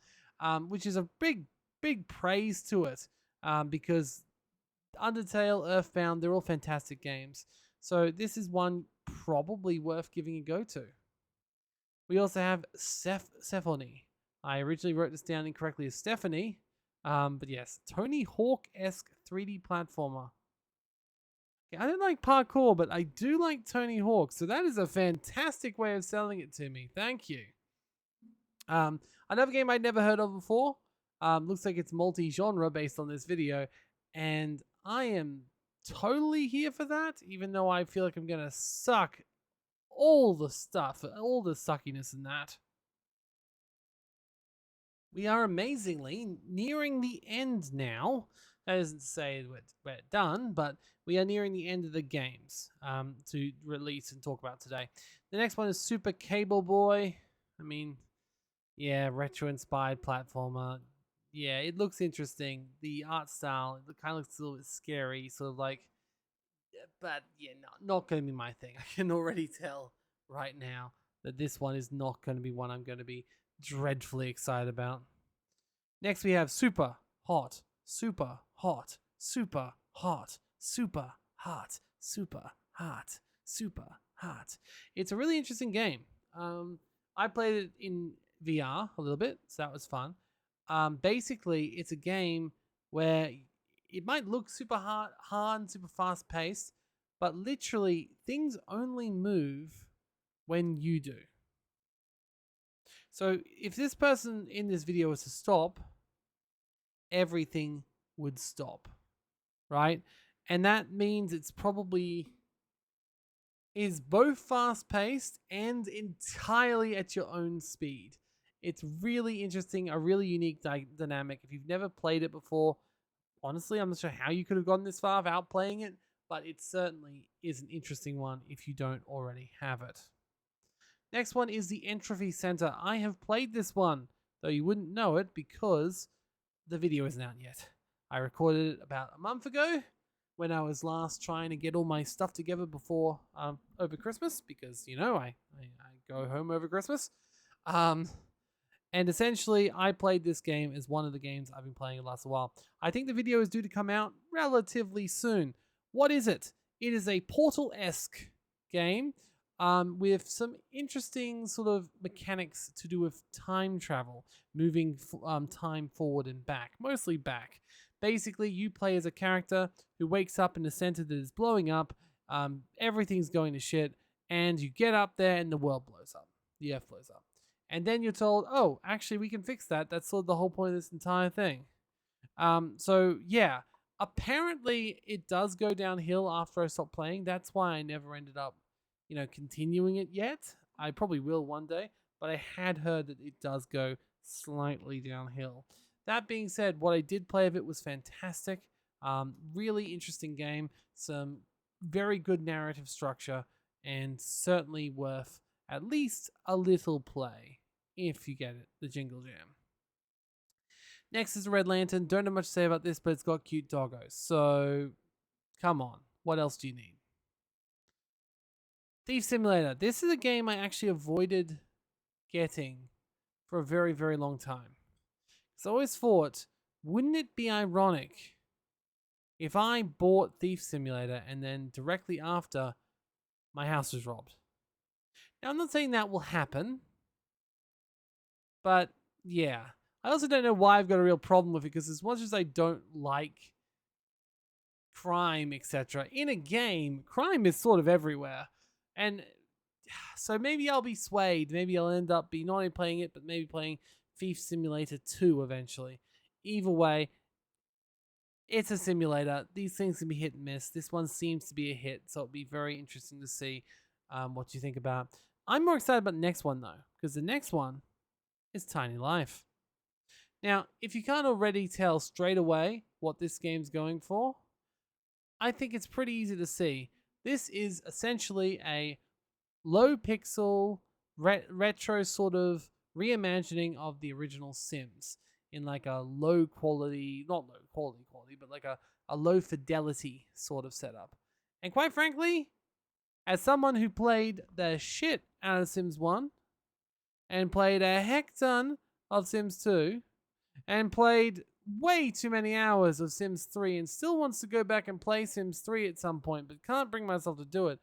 which is a big praise to it because Undertale, Earthbound, they're all fantastic games. So this is one probably worth giving a go to. We also have Stephanie. I originally wrote this down incorrectly as Stephanie, but yes, Tony Hawk-esque 3D platformer. I don't like parkour, but I do like Tony Hawk. So that is a fantastic way of selling it to me. Thank you. Another game I'd never heard of before. Looks like it's multi-genre based on this video, and I am totally here for that. Even though I feel like I'm gonna suck all the stuff, all the suckiness in that. We are amazingly nearing the end now. That isn't to say we're done, but we are nearing the end of the games to release and talk about today. The next one is Super Cable Boy. I mean, yeah, retro-inspired platformer. Yeah, it looks interesting. The art style, it kind of looks a little bit scary, sort of like, but yeah, no, not going to be my thing. I can already tell right now that this one is not going to be one I'm going to be dreadfully excited about. Next, we have Super Hot, Super Hot, Super Hot, Super Hot, Super Hot, Super Hot. It's a really interesting game. I played it in VR a little bit, so that was fun. Basically, it's a game where it might look super hard and super fast paced, but literally things only move when you do. So if this person in this video was to stop, everything would stop, right? And that means it's probably is both fast paced and entirely at your own speed. It's really interesting, a really unique dynamic. If you've never played it before, honestly, I'm not sure how you could have gone this far without playing it, but it certainly is an interesting one if you don't already have it. Next one is the Entropy Center. I have played this one, though you wouldn't know it because the video isn't out yet. I recorded it about a month ago when I was last trying to get all my stuff together before over Christmas, because you know I go home over Christmas. And essentially, I played this game as one of the games I've been playing the last while. I think the video is due to come out relatively soon. What is it? It is a Portal-esque game with some interesting sort of mechanics to do with time travel, moving time forward and back, mostly back. Basically, you play as a character who wakes up in a center that is blowing up, everything's going to shit, and you get up there and the world blows up. The earth blows up. And then you're told, oh, actually, we can fix that. That's sort of the whole point of this entire thing. So, yeah, apparently it does go downhill after I stopped playing. That's why I never ended up, continuing it yet. I probably will one day, but I had heard that it does go slightly downhill. That being said, what I did play of it was fantastic. Really interesting game. Some very good narrative structure, and certainly worth at least a little play if you get it, the Jinglejam. Next is the Red Lantern. Don't know much to say about this, but it's got cute doggos. So, come on. What else do you need? Thief Simulator. This is a game I actually avoided getting for a very, very long time. Because I always thought, wouldn't it be ironic if I bought Thief Simulator and then directly after my house was robbed? Now, I'm not saying that will happen, but yeah. I also don't know why I've got a real problem with it, because as much as I don't like crime, etc., in a game, crime is sort of everywhere. And so maybe I'll be swayed. Maybe I'll end up not only playing it, but maybe playing Thief Simulator 2 eventually. Either way, it's a simulator. These things can be hit and miss. This one seems to be a hit, so it'll be very interesting to see what you think about. I'm more excited about the next one, though, because the next one is Tiny Life. Now, if you can't already tell straight away what this game's going for, I think it's pretty easy to see. This is essentially a low pixel, retro sort of reimagining of the original Sims in like a low quality, not low quality, but like a low fidelity sort of setup. And quite frankly, as someone who played the shit out of Sims 1 and played a heck ton of Sims 2 and played way too many hours of Sims 3 and still wants to go back and play Sims 3 at some point but can't bring myself to do it,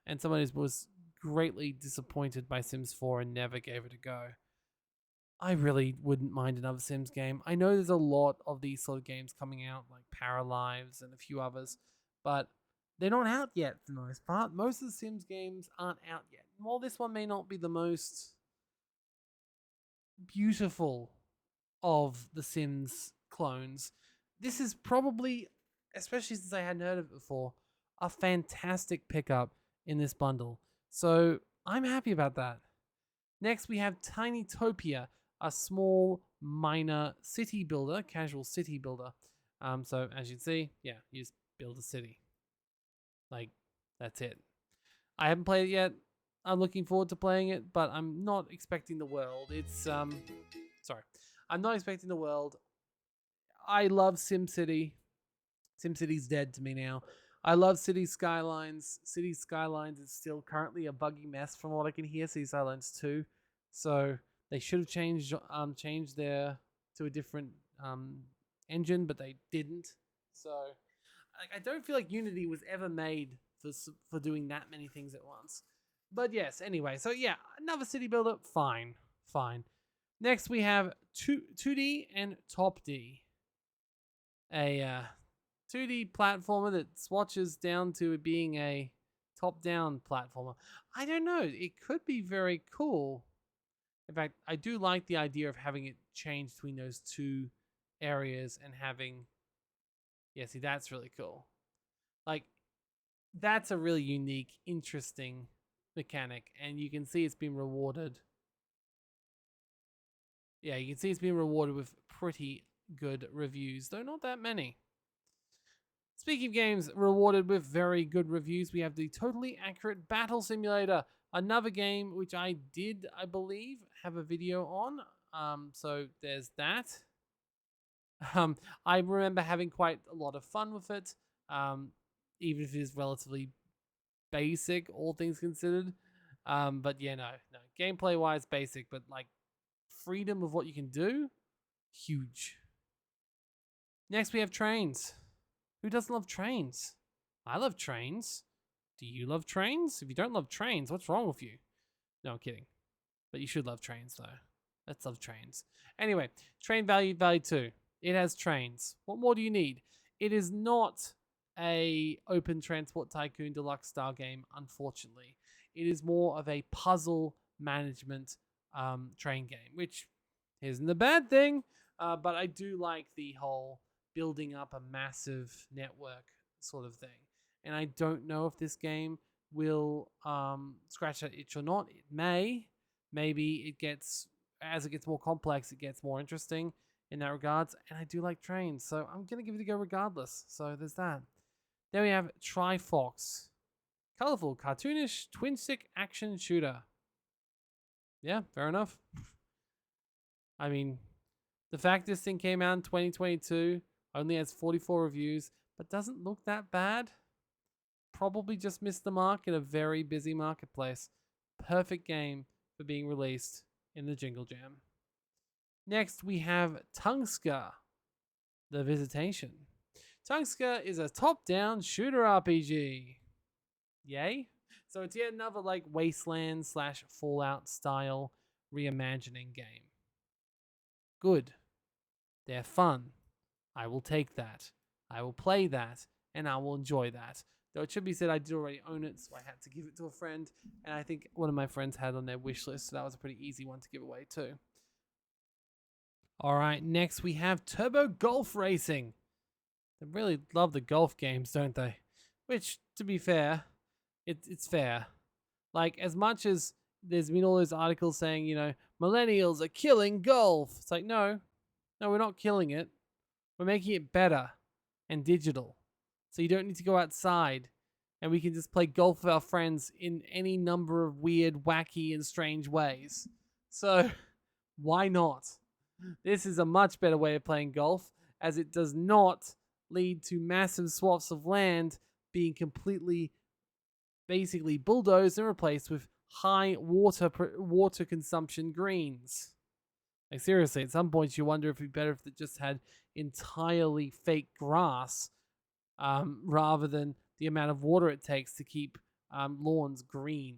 and someone who was greatly disappointed by Sims 4 and never gave it a go, I really wouldn't mind another Sims game. I know there's a lot of these sort of games coming out, like Paralives and a few others, but they're not out yet for the most part. Most of the Sims games aren't out yet. While this one may not be the most beautiful of the Sims clones, this is probably, especially since I hadn't heard of it before, a fantastic pickup in this bundle. So I'm happy about that. Next, we have Tinytopia, a small minor city builder, casual city builder. So as you can see, yeah, you just build a city. Like, that's it. I haven't played it yet. I'm looking forward to playing it, but I'm not expecting the world. Sorry. I'm not expecting the world. I love SimCity. SimCity's dead to me now. I love City Skylines. City Skylines is still currently a buggy mess from what I can hear. City Skylines 2. So they should have changed their to a different engine, but they didn't. So I don't feel like Unity was ever made for doing that many things at once. But yes, anyway, so yeah, another city builder, fine. Next we have 2D and Top D, a 2D platformer that swatches down to it being a top-down platformer. I don't know, it could be very cool. In fact, I do like the idea of having it change between those two areas and having, yeah, see, that's really cool. Like, that's a really unique, interesting mechanic, and you can see it's been rewarded. Yeah, you can see it's been rewarded with pretty good reviews, though not that many. Speaking of games rewarded with very good reviews, we have the Totally Accurate Battle Simulator, another game which I believe, have a video on. So there's that. I remember having quite a lot of fun with it, even if it is relatively basic, all things considered. But yeah, no. Gameplay wise, basic, but like freedom of what you can do, huge. Next, we have trains. Who doesn't love trains? I love trains. Do you love trains? If you don't love trains, what's wrong with you? No, I'm kidding. But you should love trains, though. Let's love trains. Anyway, Train Value 2. It has trains. What more do you need? It is not a Open Transport Tycoon Deluxe style game, unfortunately. It is more of a puzzle management train game, which isn't a bad thing. But I do like the whole building up a massive network sort of thing. And I don't know if this game will scratch that itch or not. It may. Maybe it gets, as it gets more complex, it gets more interesting in that regards. And I do like trains, so I'm going to give it a go regardless. So there's that. Then we have Trifox. Colorful, cartoonish, twin-stick action shooter. Yeah, fair enough. I mean, the fact this thing came out in 2022, only has 44 reviews, but doesn't look that bad. Probably just missed the mark in a very busy marketplace. Perfect game for being released in the Jinglejam. Next, we have Tungska, The Visitation. Tungska is a top-down shooter RPG. Yay? So it's yet another like Wasteland / Fallout style reimagining game. Good. They're fun. I will take that. I will play that, and I will enjoy that. Though it should be said I did already own it, so I had to give it to a friend, and I think one of my friends had it on their wish list, so that was a pretty easy one to give away too. All right, next we have Turbo Golf Racing. They really love the golf games, don't they? Which, to be fair, it's fair. Like, as much as there's been all those articles saying, millennials are killing golf. It's like, no, we're not killing it. We're making it better and digital. So you don't need to go outside, and we can just play golf with our friends in any number of weird, wacky, and strange ways. So why not? This is a much better way of playing golf, as it does not lead to massive swaths of land being completely, basically bulldozed and replaced with high water consumption greens. Like, seriously, at some points you wonder if it'd be better if it just had entirely fake grass, rather than the amount of water it takes to keep lawns green.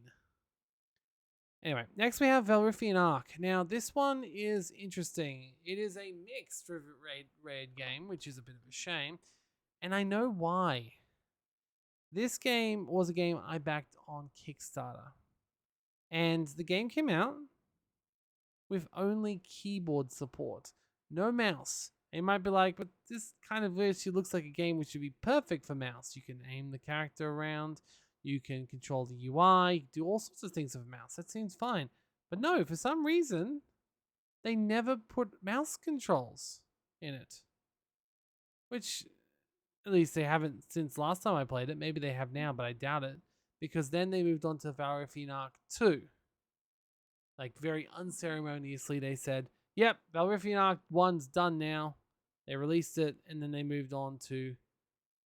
Anyway, next we have Valrifian Arc. Now, this one is interesting. It is a mixed raid game, which is a bit of a shame. And I know why. This game was a game I backed on Kickstarter. And the game came out with only keyboard support, no mouse. And you might be like, but this kind of actually looks like a game which would be perfect for mouse. You can aim the character around, you can control the UI, do all sorts of things with a mouse. That seems fine. But no, for some reason, they never put mouse controls in it. Which, at least they haven't since last time I played it. Maybe they have now, but I doubt it. Because then they moved on to Valrifian Arc 2. Like, very unceremoniously, they said, yep, Valrifian Arc 1's done now. They released it, and then they moved on to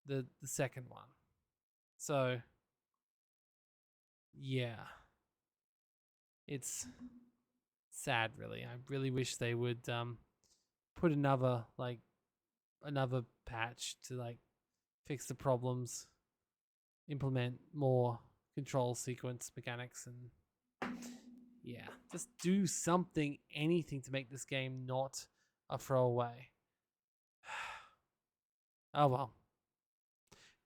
the second one. So, yeah. It's sad, really. I really wish they would put another patch to fix the problems, implement more control sequence mechanics, and yeah, just do something, anything to make this game not a throwaway. Oh well.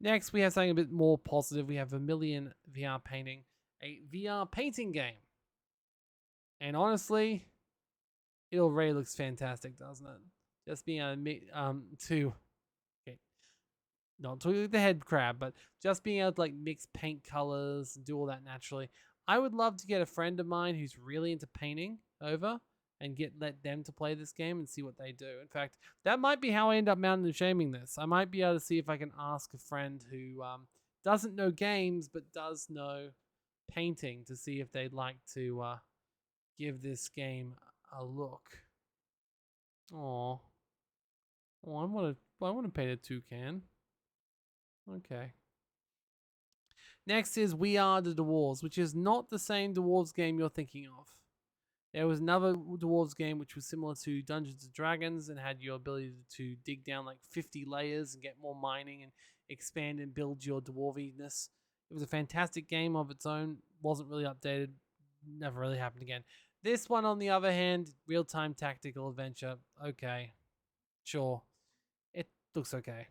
Next, we have something a bit more positive. We have Vermilion VR Painting, a VR painting game. And honestly, it already looks fantastic, doesn't it? Just being able to, okay, not to the head crab, but just being able to mix paint colors and do all that naturally. I would love to get a friend of mine who's really into painting over and let them to play this game and see what they do. In fact, that might be how I end up mountain and shaming this. I might be able to see if I can ask a friend who doesn't know games but does know painting to see if they'd like to give this game a look. Oh, I want to paint a toucan. Okay. Next is We Are the Dwarves, which is not the same Dwarves game you're thinking of. There was another Dwarves game which was similar to Dungeons and Dragons and had your ability to dig down 50 layers and get more mining and expand and build your dwarviness. It was a fantastic game of its own. Wasn't really updated. Never really happened again. This one, on the other hand, real-time tactical adventure. Okay. Sure. It looks okay.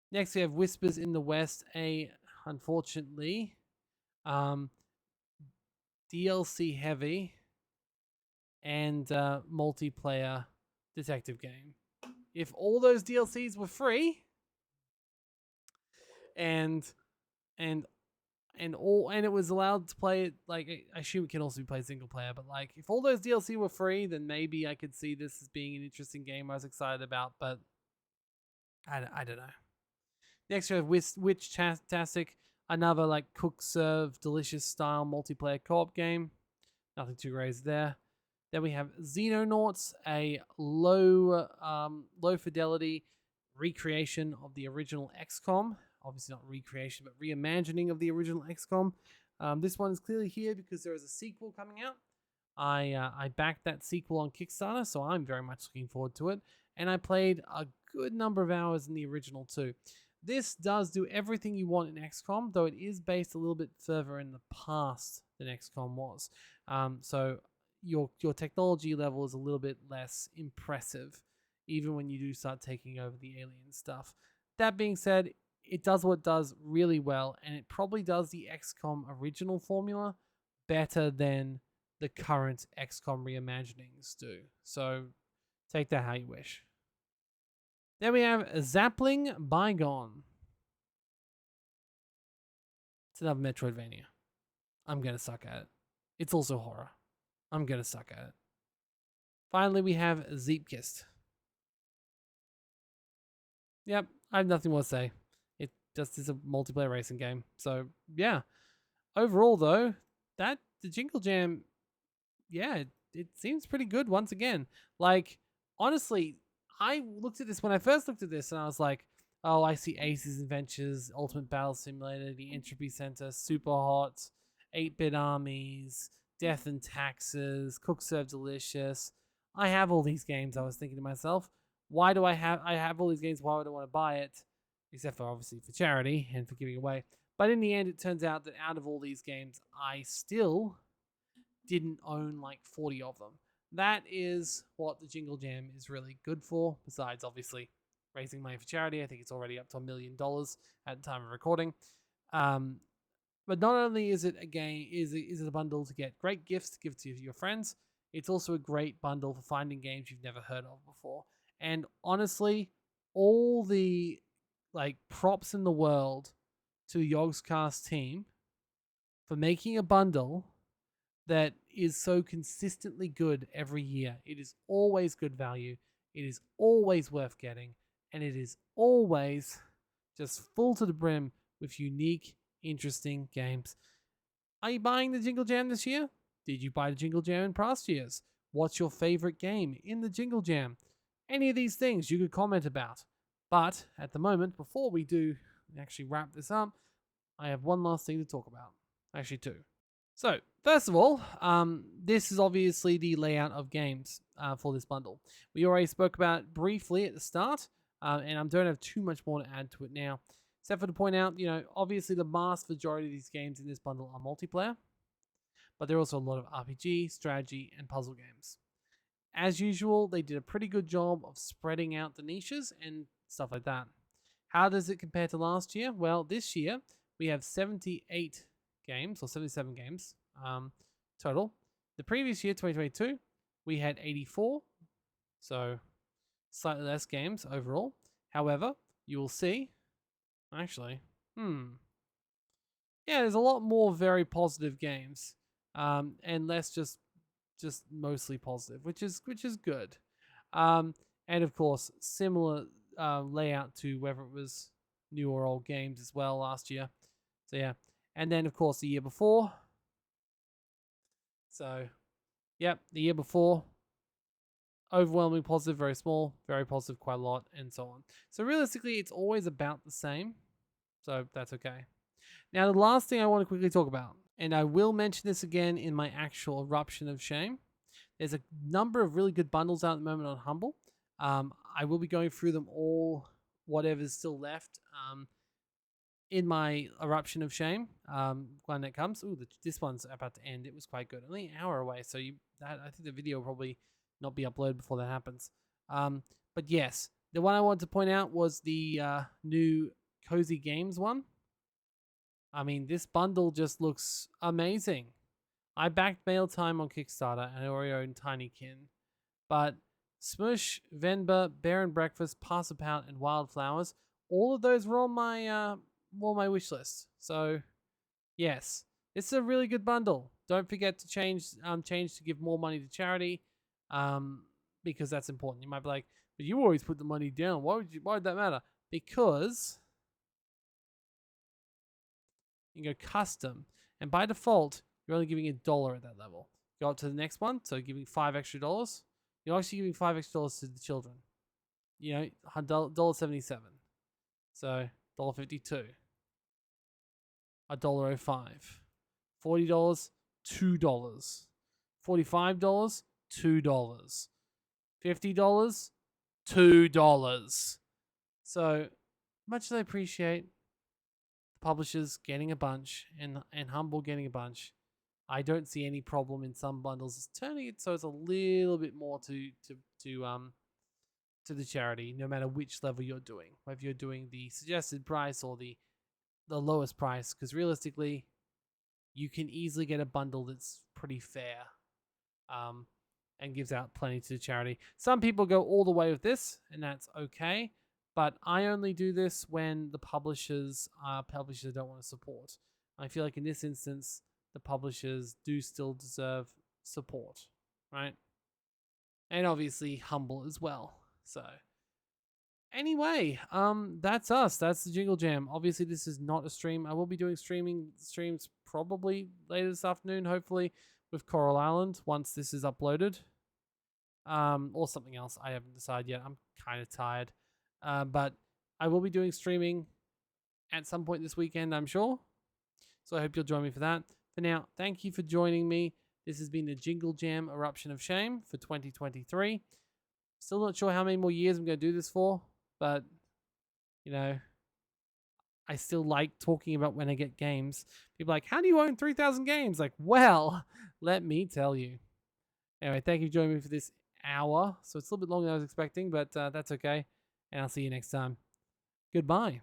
Next, we have Whispers in the West, unfortunately, DLC heavy and multiplayer detective game. If all those DLCs were free and it was allowed to play it, I assume it can also be played single player, but if all those DLC were free, then maybe I could see this as being an interesting game I was excited about, but I don't know. Next, we have Witch-tastic, another cook serve delicious style multiplayer co-op game. Nothing too crazy there. Then we have Xenonauts, a low fidelity recreation of the original XCOM. Obviously not recreation, but reimagining of the original XCOM. This one is clearly here because there is a sequel coming out. I backed that sequel on Kickstarter, so I'm very much looking forward to it. And I played a good number of hours in the original too. This does do everything you want in XCOM, though it is based a little bit further in the past than XCOM was. So your technology level is a little bit less impressive, even when you do start taking over the alien stuff. That being said, it does what it does really well, and it probably does the XCOM original formula better than the current XCOM reimaginings do. So take that how you wish. Then we have Zappling Bygone. It's another Metroidvania. I'm going to suck at it. It's also horror. I'm going to suck at it. Finally, we have Zeepkist. Yep, I have nothing more to say. It just is a multiplayer racing game. So, yeah. Overall, though, the Jinglejam, yeah, it seems pretty good once again. Honestly, I looked at this when I first looked at this and I was like, oh, I see Ace's Adventures, Ultimate Battle Simulator, the Entropy Center, Super Hot, 8-Bit Armies, Death and Taxes, Cook Serve Delicious. I have all these games. I was thinking to myself, why do I have all these games? Why would I want to buy it? Except for obviously for charity and for giving away. But in the end, it turns out that out of all these games, I still didn't own like 40 of them. That is what the Jinglejam is really good for, besides obviously raising money for charity. I think it's already up to $1 million at the time of recording. Um, but not only is it a game, is it a bundle to get great gifts to give to your friends, it's also a great bundle for finding games you've never heard of before. And honestly, all the like props in the world to the Yogscast team for making a bundle that is so consistently good every year. It is always good value. It is always worth getting, and it is always just full to the brim with unique, interesting games. Are you buying the Jinglejam this year? Did you buy the Jinglejam in past years? What's your favorite game in the Jinglejam? Any of these things you could comment about. But at the moment, before we do actually wrap this up, I have one last thing to talk about. Actually, two. So, first of all, this is obviously the layout of games for this bundle. We already spoke about it briefly at the start, and I don't have too much more to add to it now, except for to point out, obviously the vast majority of these games in this bundle are multiplayer, but there are also a lot of RPG, strategy, and puzzle games. As usual, they did a pretty good job of spreading out the niches and stuff like that. How does it compare to last year? Well, this year we have 78 games or 77 games total. The previous year, 2022, we had 84, so slightly less games overall. However, you will see, actually, yeah, there's a lot more very positive games, and less just mostly positive, which is good. And of course, similar layout to whether it was new or old games as well last year. So yeah, and then of course the year before. So, yep, the year before, overwhelming positive, very small, very positive, quite a lot, and so on. So realistically, it's always about the same. So that's okay. Now, the last thing I want to quickly talk about, and I will mention this again in my actual Eruption of Shame. There's a number of really good bundles out at the moment on Humble. I will be going through them all, whatever's still left, in my Eruption of Shame when it comes. Ooh, this one's about to end. It was quite good. Only an hour away, so I think the video will probably not be uploaded before that happens. But yes, the one I wanted to point out was the new Cozy Games one. I mean, this bundle just looks amazing. I backed Mail Time on Kickstarter and I already own Tinykin. But Smush, Venba, Bear and Breakfast, Passapout, and Wildflowers, all of those were on my wish list. So, yes, it's a really good bundle. Don't forget to change to give more money to charity, because that's important. You might be like, but you always put the money down. Why would that matter? Because you can go custom, and by default, you're only giving $1 at that level. Go up to the next one, so giving $5 extra. You're actually giving $5 extra to the children. $1.77. So $1.52. $1.05. $40, $2. $45, $2. $50, $2. So much as I appreciate the publishers getting a bunch and Humble getting a bunch, I don't see any problem in some bundles turning it so it's a little bit more to the charity, no matter which level you're doing, whether you're doing the suggested price or the lowest price, because realistically, you can easily get a bundle that's pretty fair, and gives out plenty to the charity. Some people go all the way with this, and that's okay. But I only do this when the publishers don't want to support. I feel like in this instance, the publishers do still deserve support, right? And obviously Humble as well. So anyway, that's us. That's the Jinglejam. Obviously, this is not a stream. I will be doing streams probably later this afternoon, hopefully, with Coral Island once this is uploaded. Or something else. I haven't decided yet. I'm kind of tired. But I will be doing streaming at some point this weekend, I'm sure. So I hope you'll join me for that. For now, thank you for joining me. This has been the Jinglejam Eruption of Shame for 2023. Still not sure how many more years I'm going to do this for, but, I still like talking about when I get games. People are like, how do you own 3,000 games? Like, well, let me tell you. Anyway, thank you for joining me for this hour. So it's a little bit longer than I was expecting, but that's okay. And I'll see you next time. Goodbye.